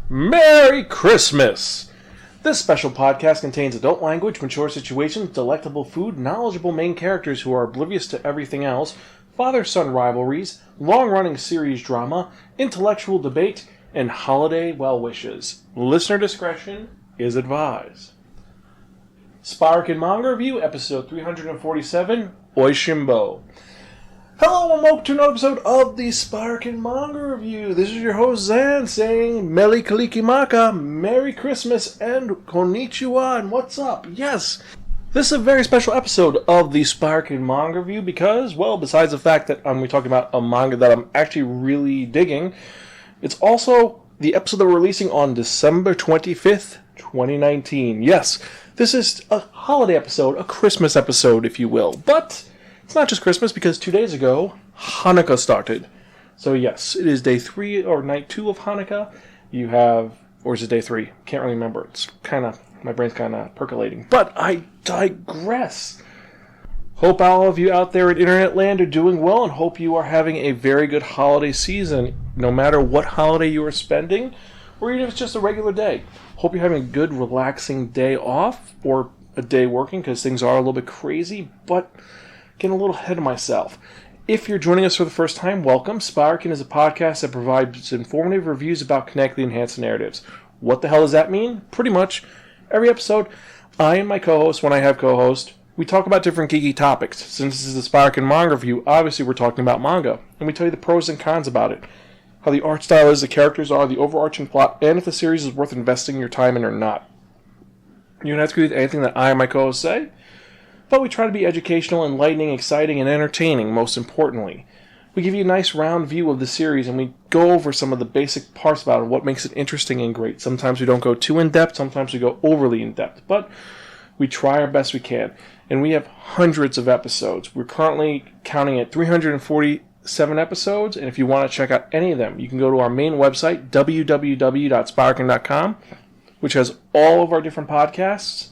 Merry Christmas! This special podcast contains adult language, mature situations, delectable food, knowledgeable main characters who are oblivious to everything else, father-son rivalries, long-running series drama, intellectual debate, and holiday well-wishes. Listener discretion is advised. Spiraken Manga Review, episode 347, Oishinbo. Hello and welcome to another episode of the Spiraken Manga Review. This is your host Zan saying Meli Kalikimaka, Merry Christmas and Konnichiwa, and what's up? Yes, this is a very special episode of the Spiraken Manga Review because, well, besides the fact that we're talking about a manga that I'm actually really digging, it's also the episode that we're releasing on December 25th, 2019. Yes, this is a holiday episode, a Christmas episode, if you will, but it's not just Christmas because 2 days ago, Hanukkah started. So yes, it is day 3 or night 2 of Hanukkah. You have, or is it day 3? Can't really remember. It's my brain's kind of percolating. But I digress. Hope all of you out there at Internet Land are doing well and hope you are having a very good holiday season, no matter what holiday you are spending, or even if it's just a regular day. Hope you're having a good, relaxing day off, or a day working, because things are a little bit crazy, but getting a little ahead of myself. If you're joining us for the first time, welcome. Spiraken is a podcast that provides informative reviews about connected enhanced narratives. What the hell does that mean? Pretty much every episode, I and my co-host, when I have co-host, we talk about different geeky topics. Since this is the Spiraken Manga Review, obviously we're talking about manga, and we tell you the pros and cons about it, how the art style is, the characters are, the overarching plot, and if the series is worth investing your time in or not. You don't have to agree with anything that I and my co-host say, but we try to be educational, enlightening, exciting, and entertaining, most importantly. We give you a nice round view of the series, and we go over some of the basic parts about it, what makes it interesting and great. Sometimes we don't go too in-depth, sometimes we go overly in-depth, but we try our best we can. And we have hundreds of episodes. We're currently counting at 347 episodes, and if you want to check out any of them, you can go to our main website, www.spiraken.com, which has all of our different podcasts.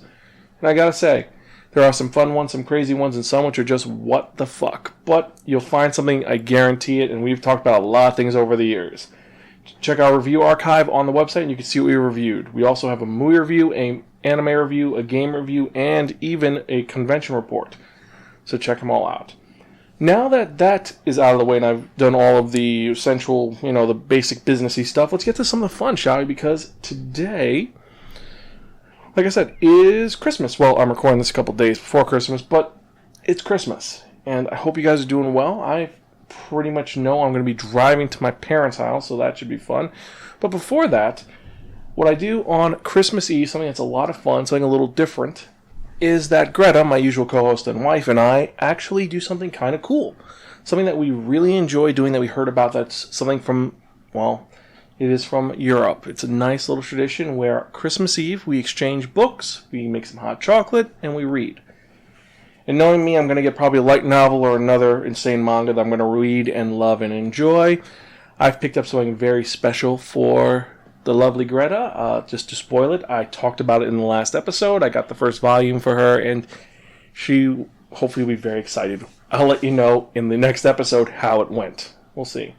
And I gotta say, there are some fun ones, some crazy ones, and some which are just what the fuck. But you'll find something, I guarantee it, and we've talked about a lot of things over the years. Check our review archive on the website and you can see what we reviewed. We also have a movie review, an anime review, a game review, and even a convention report. So check them all out. Now that that is out of the way and I've done all of the essential, the basic businessy stuff, let's get to some of the fun, shall we? Because today, like I said, is Christmas. Well, I'm recording this a couple days before Christmas, but it's Christmas. And I hope you guys are doing well. I pretty much know I'm going to be driving to my parents' house, so that should be fun. But before that, what I do on Christmas Eve, something that's a lot of fun, something a little different, is that Gretta, my usual co-host and wife, and I actually do something kind of cool. Something that we really enjoy doing that we heard about that's something from, well, it is from Europe. It's a nice little tradition where Christmas Eve we exchange books, we make some hot chocolate, and we read. And knowing me, I'm going to get probably a light novel or another insane manga that I'm going to read and love and enjoy. I've picked up something very special for the lovely Gretta. Just to spoil it, I talked about it in the last episode. I got the first volume for her, and she hopefully will be very excited. I'll let you know in the next episode how it went. We'll see.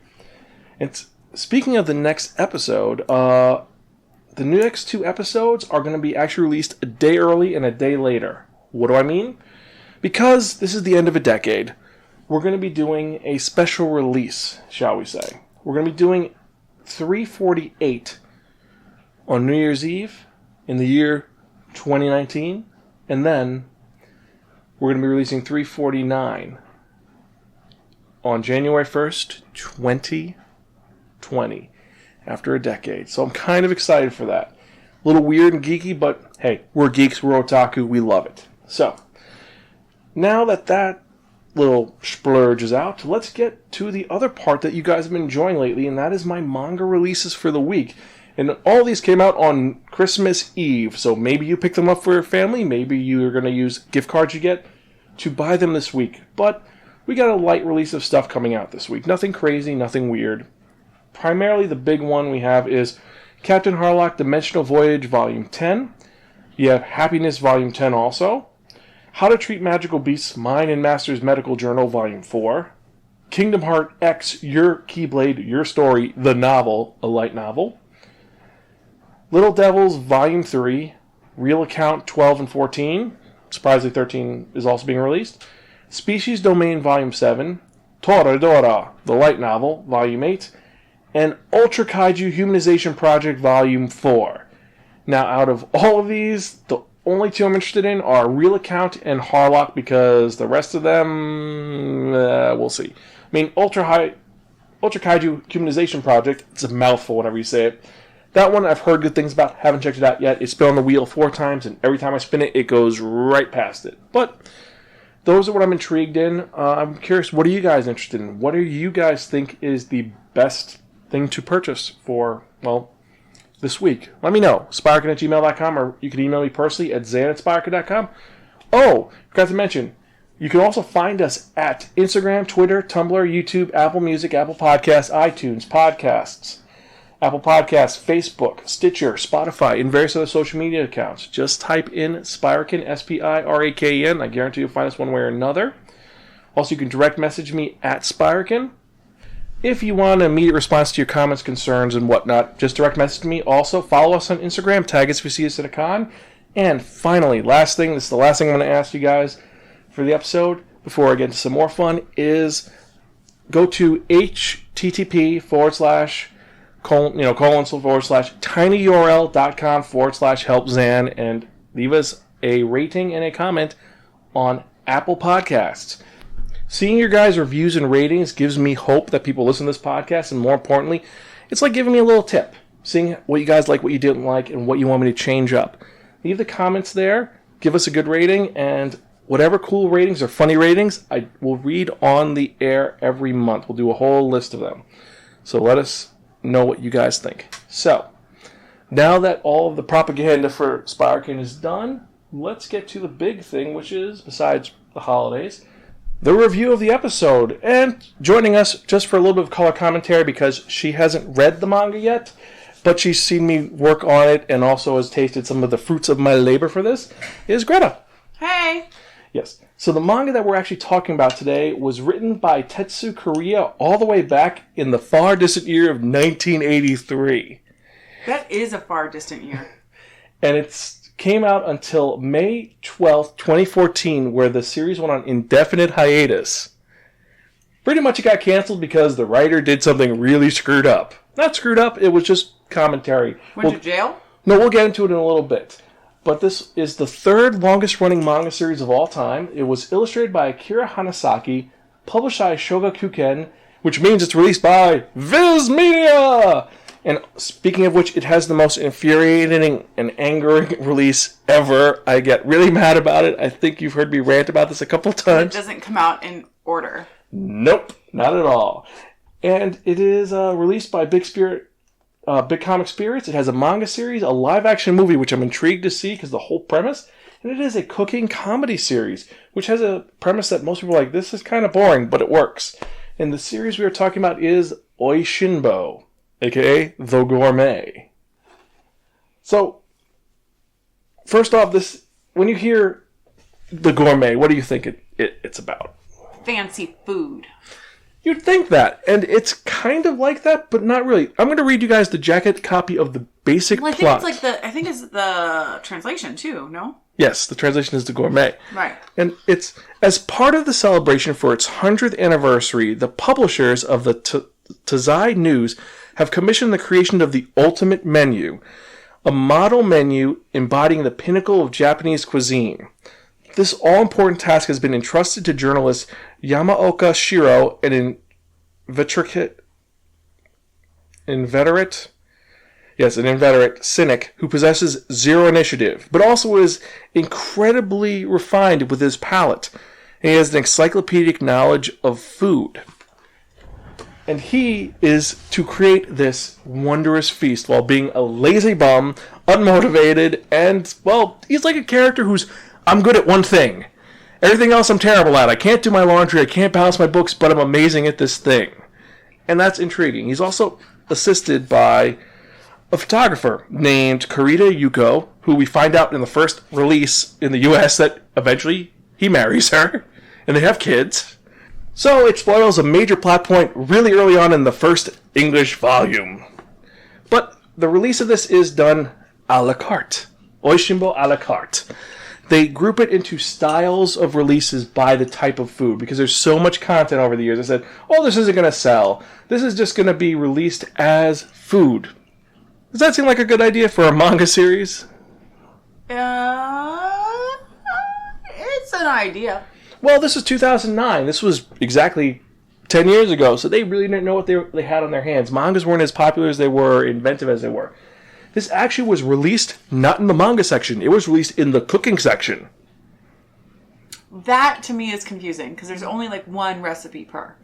Speaking of the next episode, the next 2 episodes are going to be actually released a day early and a day later. What do I mean? Because this is the end of a decade, we're going to be doing a special release, shall we say. We're going to be doing 348 on New Year's Eve in the year 2019, and then we're going to be releasing 349 on January 1st, 2020, after a decade. So I'm kind of excited for that. A little weird and geeky, but hey, we're geeks, we're otaku, we love it. So, now that that little splurge is out, let's get to the other part that you guys have been enjoying lately, and that is my manga releases for the week. And all these came out on Christmas Eve, so maybe you pick them up for your family, maybe you're going to use gift cards you get to buy them this week. But we got a light release of stuff coming out this week. Nothing crazy, nothing weird. Primarily the big one we have is Captain Harlock Dimensional Voyage Volume 10. You have Happiness Volume 10 also. How to Treat Magical Beasts, Mind and Master's Medical Journal, Volume 4. Kingdom Heart X, Your Keyblade, Your Story, the novel, a light novel. Little Devils Volume 3, Real Account 12 and 14, surprisingly 13 is also being released, Species Domain Volume 7, Toradora, the light novel, Volume 8, and Ultra Kaiju Humanization Project Volume 4. Now, out of all of these, the only two I'm interested in are Real Account and Harlock, because the rest of them, we'll see. I mean, Ultra Kaiju Humanization Project, it's a mouthful whenever you say it. That one I've heard good things about, haven't checked it out yet. It's been on the wheel 4 times, and every time I spin it, it goes right past it. But those are what I'm intrigued in. I'm curious, what are you guys interested in? What do you guys think is the best thing to purchase for, well, this week? Let me know. Spiraken@gmail.com, or you can email me personally at zan@spiraken.com. Oh, forgot to mention, you can also find us at Instagram, Twitter, Tumblr, YouTube, Apple Music, Apple Podcasts, iTunes, Podcasts, Apple Podcasts, Facebook, Stitcher, Spotify, and various other social media accounts. Just type in Spiraken, Spiraken. I guarantee you'll find us one way or another. Also, you can direct message me at Spiraken. If you want an immediate response to your comments, concerns, and whatnot, just direct message me. Also, follow us on Instagram. Tag us if you see us at a con. And finally, last thing, this is the last thing I'm going to ask you guys for the episode before I get into some more fun, is go to http://tinyurl.com/helpzan and leave us a rating and a comment on Apple Podcasts. Seeing your guys' reviews and ratings gives me hope that people listen to this podcast, and more importantly, it's like giving me a little tip. Seeing what you guys like, what you didn't like, and what you want me to change up. Leave the comments there, give us a good rating, and whatever cool ratings or funny ratings, I will read on the air every month. We'll do a whole list of them. So let us know what you guys think. So, now that all of the propaganda for Spiraken is done, let's get to the big thing, which is, besides the holidays, the review of the episode. And joining us just for a little bit of color commentary, because she hasn't read the manga yet, but she's seen me work on it and also has tasted some of the fruits of my labor for this, is Gretta. Hey! Yes. So the manga that we're actually talking about today was written by Tetsu Kariya all the way back in the far distant year of 1983. That is a far distant year. And it came out until May 12th, 2014, where the series went on indefinite hiatus. Pretty much it got canceled because the writer did something really screwed up. Not screwed up, it was just commentary. Went to jail? No, we'll get into it in a little bit. But this is the third longest running manga series of all time. It was illustrated by Akira Hanasaki, published by Shogakukan, which means it's released by Viz Media! And speaking of which, it has the most infuriating and angering release ever. I get really mad about it. I think you've heard me rant about this a couple times. It doesn't come out in order. Nope, not at all. And it is released by Big Comic Spirits. It has a manga series, a live-action movie, which I'm intrigued to see because the whole premise, and it is a cooking comedy series, which has a premise that most people are like, this is kind of boring, but it works. And the series we are talking about is Oishinbo, aka The Gourmet. So, first off, when you hear The Gourmet, what do you think it's about? Fancy food. You'd think that, and it's kind of like that, but not really. I'm going to read you guys the jacket copy of the basic plot. I think it's the translation too, no? Yes, the translation is The Gourmet. Right. And it's, as part of the celebration for its 100th anniversary, the publishers of the Tazai News have commissioned the creation of the Ultimate Menu, a model menu embodying the pinnacle of Japanese cuisine. This all-important task has been entrusted to journalist Yamaoka Shiro, an inveterate cynic who possesses zero initiative, but also is incredibly refined with his palate. And he has an encyclopedic knowledge of food. And he is to create this wondrous feast while being a lazy bum, unmotivated, and, well, he's like a character who's, I'm good at one thing. Everything else I'm terrible at. I can't do my laundry, I can't balance my books, but I'm amazing at this thing. And that's intriguing. He's also assisted by a photographer named Kurita Yuko, who we find out in the first release in the US that eventually he marries her, and they have kids. So it spoils a major plot point really early on in the first English volume. But the release of this is done a la carte. Oishinbo a la carte. They group it into styles of releases by the type of food because there's so much content over the years. They said, oh, this isn't going to sell. This is just going to be released as food. Does that seem like a good idea for a manga series? It's an idea. Well, this is 2009. This was exactly 10 years ago, so they really didn't know what they had on their hands. Mangas weren't as popular as they were, inventive as they were. This actually was released not in the manga section. It was released in the cooking section. That, to me, is confusing, because there's only, like, one recipe per.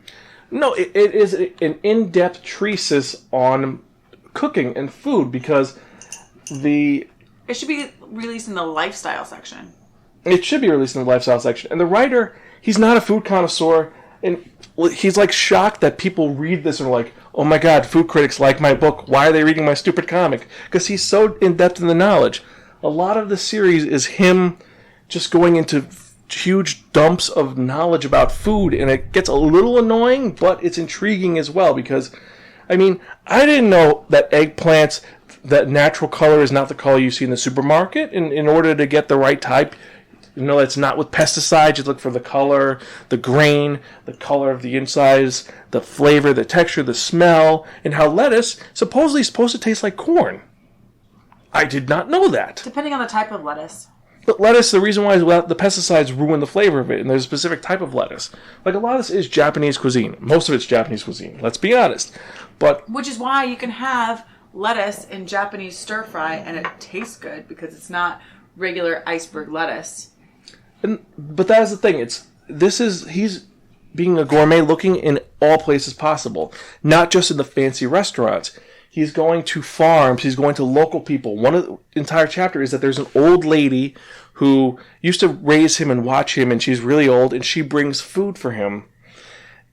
No, it is an in-depth treatise on cooking and food, because It should be released in the lifestyle section. It should be released in the lifestyle section. And the writer, he's not a food connoisseur, and he's, like, shocked that people read this and are like, oh my god, food critics like my book. Why are they reading my stupid comic? Because he's so in-depth in the knowledge. A lot of the series is him just going into huge dumps of knowledge about food, and it gets a little annoying, but it's intriguing as well, because, I mean, I didn't know that eggplants, that natural color is not the color you see in the supermarket. In order to get the right type, you know, it's not with pesticides. You look for the color, the grain, the color of the insides, the flavor, the texture, the smell, and how lettuce supposedly is supposed to taste like corn. I did not know that. Depending on the type of lettuce. But lettuce, the reason why is the pesticides ruin the flavor of it, and there's a specific type of lettuce. Like, a lot of this is Japanese cuisine. Most of it's Japanese cuisine, let's be honest. But which is why you can have lettuce in Japanese stir fry and it tastes good, because it's not regular iceberg lettuce. But that is the thing. He's being a gourmet looking in all places possible, not just in the fancy restaurants. He's going to farms. He's going to local people. One of the entire chapter is that there's an old lady who used to raise him and watch him, and she's really old, and she brings food for him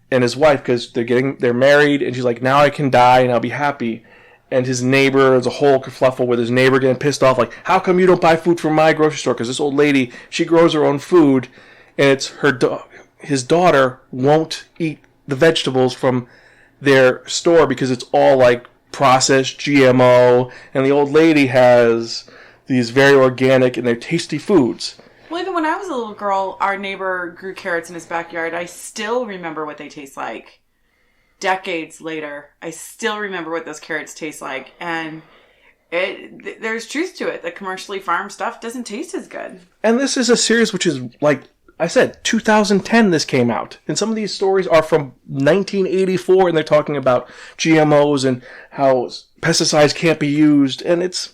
and his wife because they're married, and she's like, now I can die and I'll be happy. And his neighbor, there's a whole kerfluffle with his neighbor getting pissed off, like, how come you don't buy food from my grocery store? Because this old lady, she grows her own food, and it's his daughter won't eat the vegetables from their store because it's all, like, processed GMO, and the old lady has these very organic, and they're tasty foods. Well, even when I was a little girl, our neighbor grew carrots in his backyard. I still remember what they taste like. Decades later, I still remember what those carrots taste like, and there's truth to it. The commercially farmed stuff doesn't taste as good. And this is a series which is, like I said, 2010 this came out, and some of these stories are from 1984, and they're talking about GMOs and how pesticides can't be used, and it's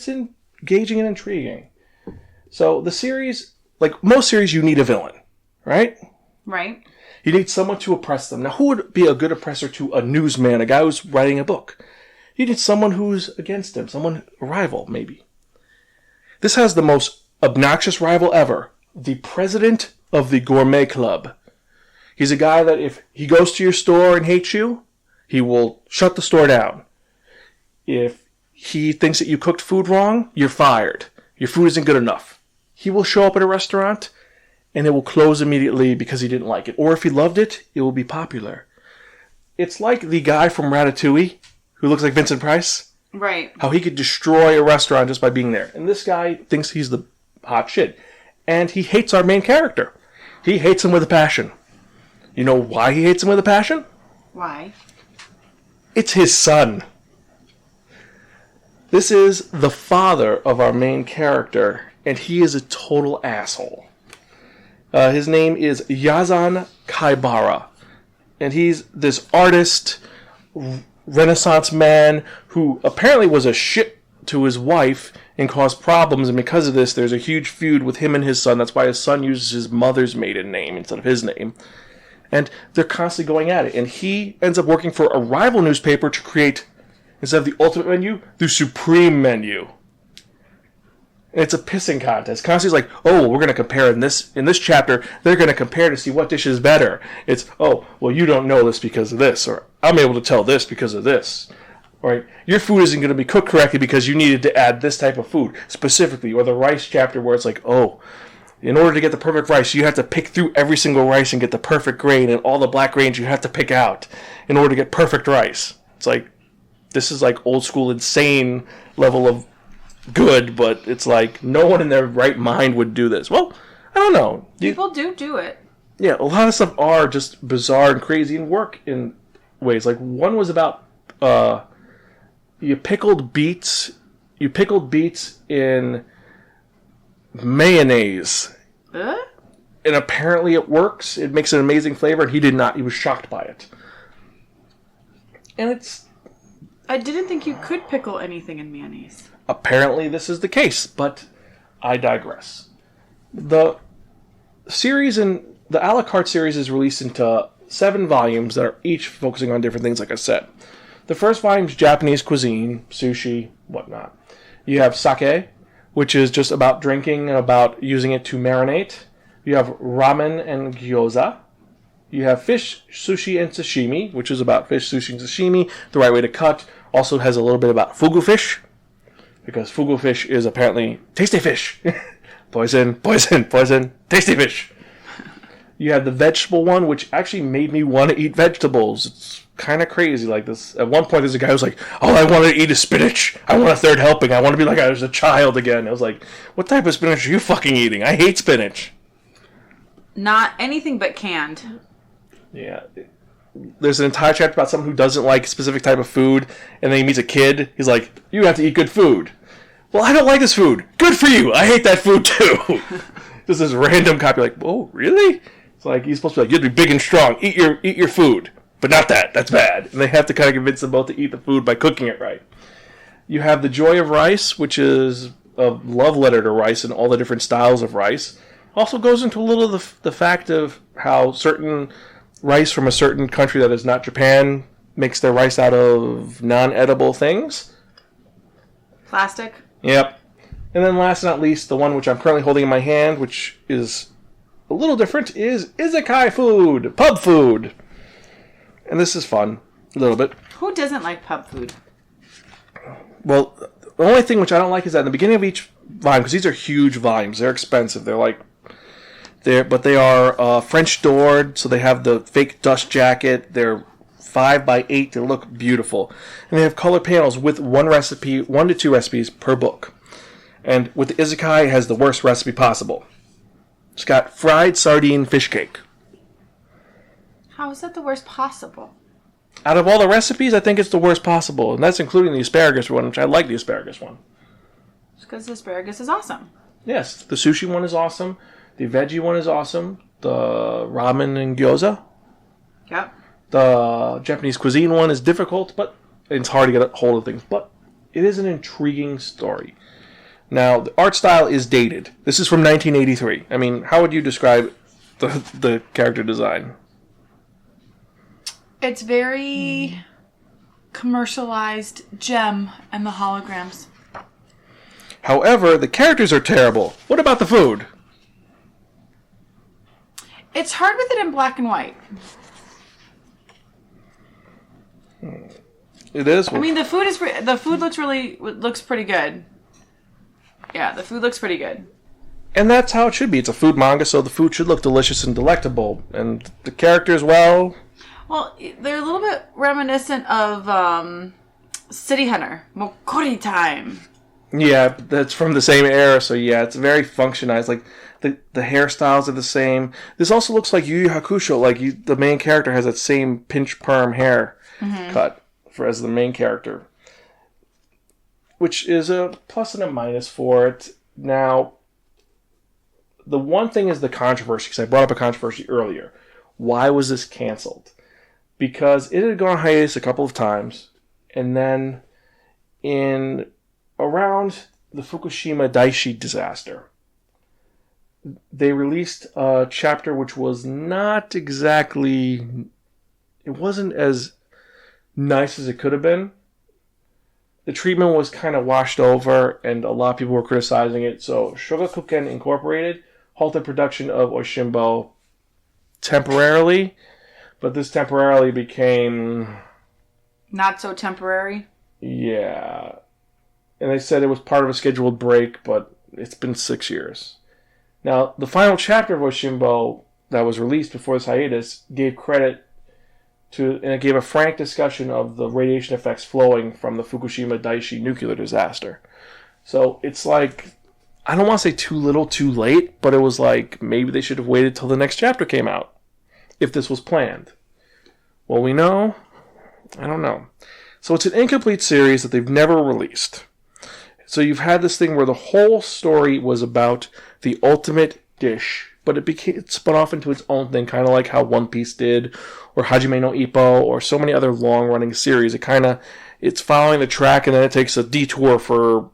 engaging and intriguing. So the series, like most series, you need a villain, right? Right. You need someone to oppress them. Now, who would be a good oppressor to a newsman, a guy who's writing a book? You need someone who's against him, a rival, maybe. This has the most obnoxious rival ever, the president of the Gourmet Club. He's a guy that if he goes to your store and hates you, he will shut the store down. If he thinks that you cooked food wrong, you're fired. Your food isn't good enough. He will show up at a restaurant and it will close immediately because he didn't like it. Or if he loved it, it will be popular. It's like the guy from Ratatouille, who looks like Vincent Price. Right. How he could destroy a restaurant just by being there. And this guy thinks he's the hot shit. And he hates our main character. He hates him with a passion. You know why he hates him with a passion? Why? It's his son. This is the father of our main character, and he is a total asshole. His name is Yazan Kaibara, and he's this artist, Renaissance man who apparently was a shit to his wife and caused problems, and because of this, there's a huge feud with him and his son. That's why his son uses his mother's maiden name instead of his name. And they're constantly going at it, and he ends up working for a rival newspaper to create, instead of the ultimate menu, the supreme menu. And it's a pissing contest. Constantly like, oh, we're going to compare in this chapter, they're going to compare to see what dish is better. It's, oh, well, you don't know this because of this, or I'm able to tell this because of this. Right? Your food isn't going to be cooked correctly because you needed to add this type of food specifically. Or the rice chapter where it's like, oh, in order to get the perfect rice, you have to pick through every single rice and get the perfect grain, and all the black grains you have to pick out in order to get perfect rice. It's like, this is like old school insane level of good, but it's like no one in their right mind would do this. Well, I don't know. People do it. Yeah, a lot of stuff are just bizarre and crazy and work in ways. Like one was about you pickled beets in mayonnaise. And apparently it works. It makes an amazing flavor, and he did not. He was shocked by it. And it's... I didn't think you could pickle anything in mayonnaise. Apparently this is the case, but I digress. The series the a la carte series is released into 7 volumes that are each focusing on different things, like I said. The first volume is Japanese cuisine, sushi, whatnot. You have sake, which is just about drinking and about using it to marinate. You have ramen and gyoza. You have fish, sushi, and sashimi, which is about fish, sushi, and sashimi, the right way to cut. Also has a little bit about fugu fish, because fugu fish is apparently tasty fish. Poison, poison, poison, tasty fish. You have the vegetable one, which actually made me want to eat vegetables. It's kind of crazy like this. At one point, there's a guy who's like, all I want to eat is spinach. I want a third helping. I want to be like I was a child again. I was like, what type of spinach are you fucking eating? I hate spinach. Not anything but canned. Yeah. There's an entire chapter about someone who doesn't like a specific type of food, and then he meets a kid. He's like, you have to eat good food. Well, I don't like this food. Good for you. I hate that food too. Just this random copy like, oh, really? It's like, he's supposed to be like, you have to be big and strong. Eat your food. But not that. That's bad. And they have to kind of convince them both to eat the food by cooking it right. You have The Joy of Rice, which is a love letter to rice and all the different styles of rice. Also goes into a little of the fact of how certain rice from a certain country that is not Japan makes their rice out of non-edible things. Plastic. Yep. And then last but not least, the one which I'm currently holding in my hand, which is a little different, is isekai food, pub food. And this is fun, a little bit. Who doesn't like pub food? Well, the only thing which I don't like is that in the beginning of each volume, because these are huge volumes, they're expensive, but they are French doored, so they have the fake dust jacket. They're 5x8. They look beautiful, and they have color panels with 1 to 2 recipes per book. And with the isekai, it has the worst recipe possible. It's got fried sardine fish cake. How is that the worst possible? Out of all the recipes, I think it's the worst possible, and that's including the asparagus one, which I like the asparagus one. It's because the asparagus is awesome. Yes, the sushi one is awesome. The veggie one is awesome. The ramen and gyoza. Yep. The Japanese cuisine one is difficult, but it's hard to get a hold of things. But it is an intriguing story. Now, the art style is dated. This is from 1983. I mean, how would you describe the character design? It's very commercialized gem and the holograms. However, the characters are terrible. What about the food? It's hard with it in black and white. It is. I mean, the food looks pretty good. Yeah, the food looks pretty good. And that's how it should be. It's a food manga, so the food should look delicious and delectable. And the characters, well, they're a little bit reminiscent of City Hunter, Mokori Time. Yeah, that's from the same era, so yeah, it's very functionized. Like, the hairstyles are the same. This also looks like Yu Yu Hakusho. Like, the main character has that same pinch perm hair cut as the main character. Which is a plus and a minus for it. Now, the one thing is the controversy, because I brought up a controversy earlier. Why was this canceled? Because it had gone hiatus a couple of times, and then in around the Fukushima Daiichi disaster, they released a chapter which was not exactly... It wasn't as nice as it could have been. The treatment was kind of washed over, and a lot of people were criticizing it. So Shogakukan Incorporated halted production of Oishinbo temporarily, but this temporarily became... Not so temporary? Yeah. And they said it was part of a scheduled break, but it's been 6 years. Now, the final chapter of Oishinbo that was released before this hiatus gave credit to, and it gave a frank discussion of the radiation effects flowing from the Fukushima Daiichi nuclear disaster. So it's like, I don't want to say too little, too late, but it was like maybe they should have waited till the next chapter came out if this was planned. Well, we know. I don't know. So it's an incomplete series that they've never released. So you've had this thing where the whole story was about the ultimate dish, but it spun off into its own thing, kind of like how One Piece did, or Hajime no Ippo, or so many other long-running series. It's following the track, and then it takes a detour for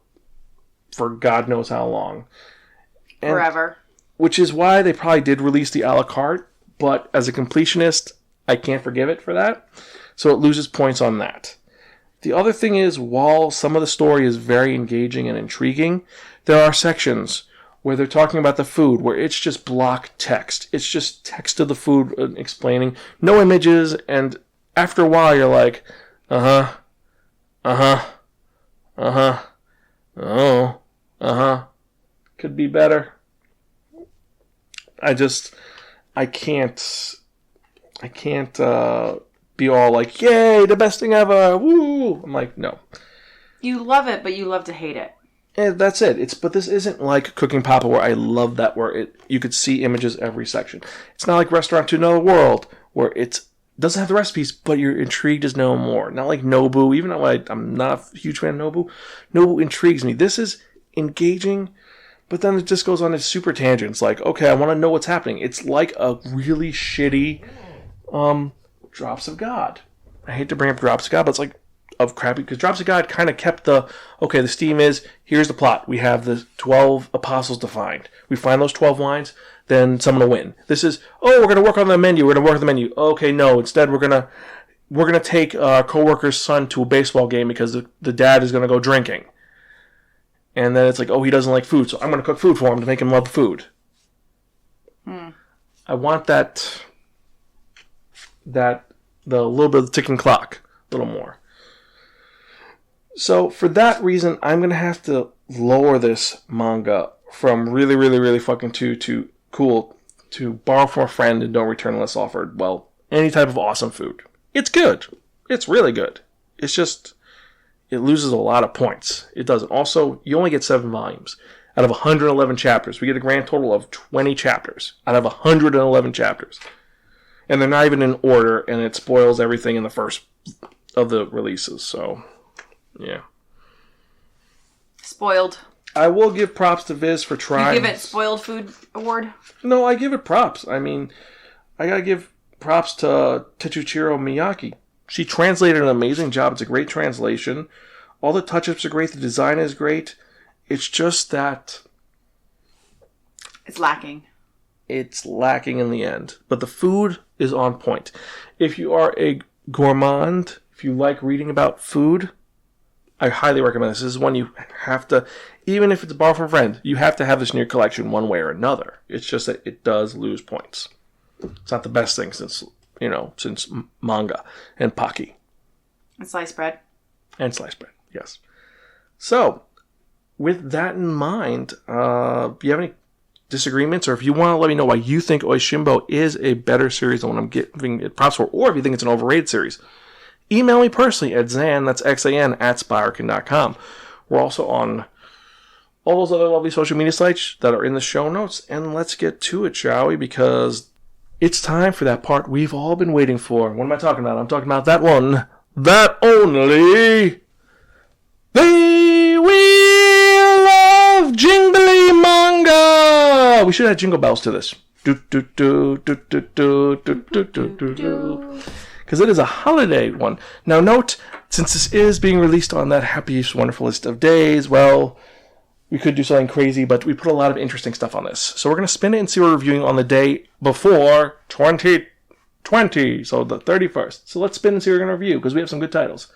God knows how long. Forever. Which is why they probably did release the a la carte, but as a completionist, I can't forgive it for that. So it loses points on that. The other thing is, while some of the story is very engaging and intriguing, there are sections where they're talking about the food, where it's just block text. It's just text of the food explaining, no images, and after a while you're like, oh, could be better. I can't be all like, yay, the best thing ever, woo! I'm like, no. You love it, but you love to hate it. And that's it. But this isn't like Cooking Papa, where I love that, where you could see images every section. It's not like Restaurant to Another World, where it doesn't have the recipes, but you're intrigued to know more. Not like Nobu, even though I'm not a huge fan of Nobu. Nobu intrigues me. This is engaging, but then it just goes on to super tangents. Like, okay, I want to know what's happening. It's like a really shitty Drops of God. I hate to bring up Drops of God, but it's like of crappy, because Drops of God kind of kept the steam is, here's the plot. We have the 12 apostles to find. We find those 12 wines, then someone will win. This is, we're going to work on the menu. We're going to work on the menu. Okay, no, instead we're going to take our coworker's son to a baseball game because the dad is going to go drinking. And then it's like, he doesn't like food, so I'm going to cook food for him to make him love food. I want the little bit of the ticking clock, a little more. So for that reason, I'm going to have to lower this manga from really, really, really fucking to cool to borrow from a friend and don't return unless offered, well, any type of awesome food. It's good. It's really good. It's just, it loses a lot of points. It doesn't. Also, you only get 7 volumes out of 111 chapters. We get a grand total of 20 chapters out of 111 chapters. And they're not even in order, and it spoils everything in the first of the releases. So, yeah. Spoiled. I will give props to Viz for trying. You give it Spoiled Food Award? No, I give it props. I mean, I gotta give props to Tetsuchiro Miyake. She translated an amazing job. It's a great translation. All the touch-ups are great. The design is great. It's just that it's lacking. It's lacking in the end. But the food is on point. If you are a gourmand, if you like reading about food, I highly recommend this. This is one you have to, even if it's a borrow from a friend, you have to have this in your collection one way or another. It's just that it does lose points. It's not the best thing since manga and Pocky. And sliced bread. And sliced bread, yes. So, with that in mind, do you have any disagreements, or if you want to let me know why you think Oishinbo is a better series than what I'm giving it props for, or if you think it's an overrated series, email me personally at Xan, that's Xan, @Spiraken.com. We're also on all those other lovely social media sites that are in the show notes, and let's get to it, shall we? Because it's time for that part we've all been waiting for. What am I talking about? I'm talking about that one, that only, the Wheel of Jingly Manga! We should have jingle bells to this. Because it is a holiday one. Now note, since this is being released on that happiest, wonderfulest of days, well, we could do something crazy, but we put a lot of interesting stuff on this. So we're going to spin it and see what we're reviewing on the day before 2020, so the 31st. So let's spin and see what we're going to review, because we have some good titles.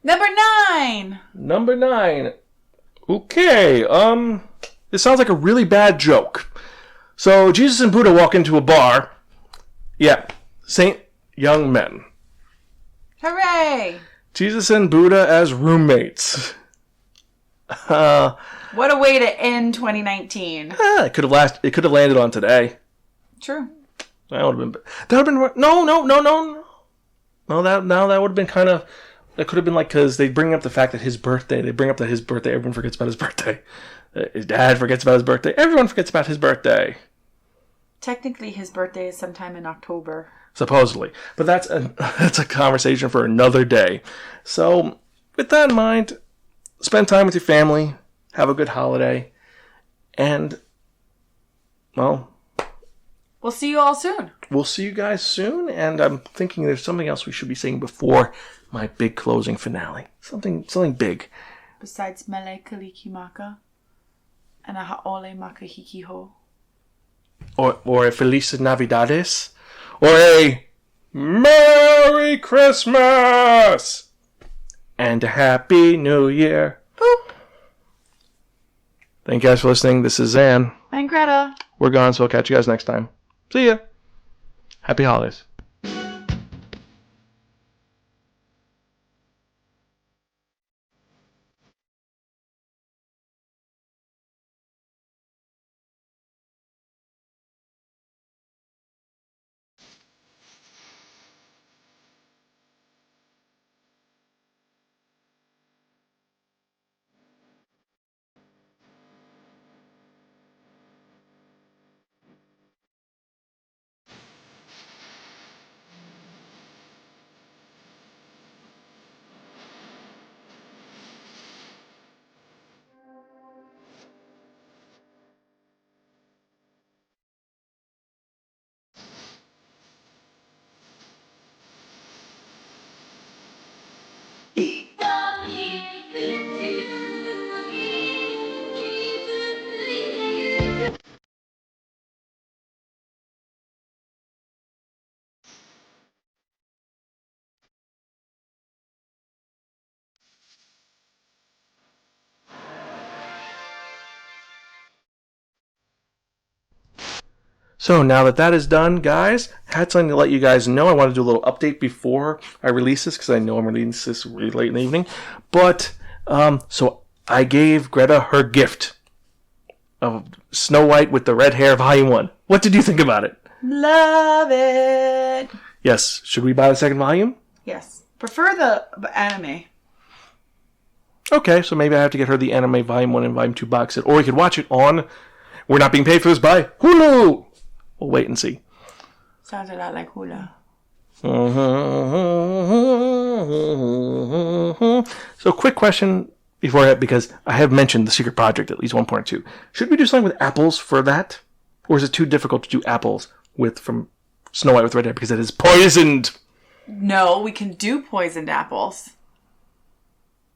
Number 9. Okay, this sounds like a really bad joke. So, Jesus and Buddha walk into a bar. Yeah, Saint Young Men. Hooray! Jesus and Buddha as roommates. What a way to end 2019. It could have landed on today. True. That would have been... That would have been... No. No, that would have been kind of... That could have been like, because they bring up the fact that his birthday, everyone forgets about his birthday. His dad forgets about his birthday. Everyone forgets about his birthday. Technically, his birthday is sometime in October. Supposedly. But that's a conversation for another day. So, with that in mind, spend time with your family, have a good holiday, and, well... We'll see you all soon. We'll see you guys soon, and I'm thinking there's something else we should be saying before my big closing finale. Something big. Besides Mele Kalikimaka and a Haole Makahikiho. Or a Feliz Navidades. Or a Merry Christmas! And a Happy New Year. Boop. Thank you guys for listening. This is Zan. And Greta. We're gone, so I'll catch you guys next time. See ya. Happy holidays. So now that is done, guys, I had something to let you guys know. I want to do a little update before I release this, because I know I'm releasing this really late in the evening. But, so I gave Greta her gift of Snow White with the Red Hair Volume 1. What did you think about it? Love it. Yes. Should we buy the second volume? Yes. Prefer the anime. Okay, so maybe I have to get her the anime Volume 1 and Volume 2 box set. Or we could watch it on... We're not being paid for this by Hulu! We'll wait and see. Sounds a lot like hula. So, quick question before because I have mentioned the secret project at least 1.2. Should we do something with apples for that? Or is it too difficult to do apples from Snow White with Red Hair because it is poisoned? No, we can do poisoned apples.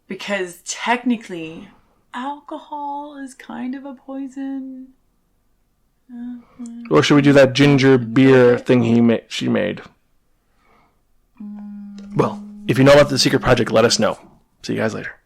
Because technically, alcohol is kind of a poison. Or should we do that ginger beer thing she made? Well, if you know about the secret project, let us know. See you guys later.